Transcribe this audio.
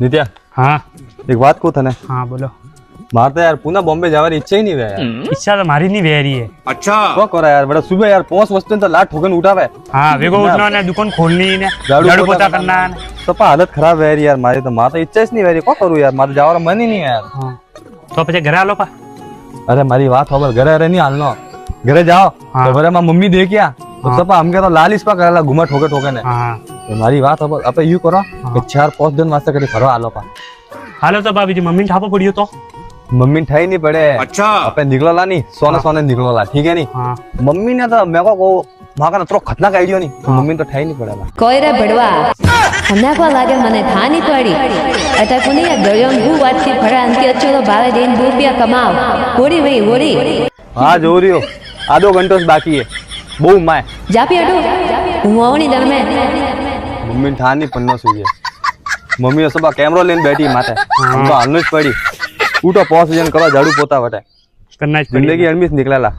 नित्या हाँ एक बात को था हाँ बोलो। मार तो यार पुनः बॉम्बे जाने इच्छा ही नहीं है यार। इच्छा तो मारी नहीं वेरी है। अच्छा क्या करा यार बड़ा सुबह यार 5 वस्तु तो लाट ठोकन उठा है। हाँ वेगो उठना ने दुकान खोलनी है झाड़ू पोछा करना है। तो हालत खराब है यार मारी तो मार तो इच्छा ही नहीं है क्या करूं यार मार जावा मन ही नहीं है यार। हाँ तो પછી ઘરે આલો પા। अरे मारी बात खबर घरे अरे नहीं हालनो घरे जाओ हाँ। तो बरे मां मम्मी दे क्या तो हाँ। सपा हमके तो लालिस पा करेला घुमा ठोके ठोके ने। हाँ तो मारी बात खबर अब यू करो हाँ। 4-5 दिन वास्ते कभी फरवा आलो पा। हालो तो भाभी जी मम्मी ठापो पड़ियो तो। मम्मी ठाई नहीं पड़े। अच्छा अपन निकलोला नहीं सोने सोने निकलोला ठीक है नहीं। हाँ मम्मी ने तो मेरे को वहां का तो खतरनाक आइडिया नहीं तो मम्मी तो ठाई नहीं पड़ेला। कोई रे बड़वा हन्ना को लागे मने था नहीं पड़ी अटा कोनी या गयोन बू बात थी फड़ा अंके अच्छो तो भावे दिन रुपया कमाओ होरी वही होरी। हाँ जो रही हो आधो घंटो से बाकी है बहु माय जापी हटो હું આવણી દળ में मम्मी ठा नहीं पन्नो सुई है मम्मी सब कैमरा लेने बैठी माथे हम तो हालनो ज पड़ी उठो 5 जन करो झाड़ू पोता वटे करना जिंदगी अड़मीस निकलेला।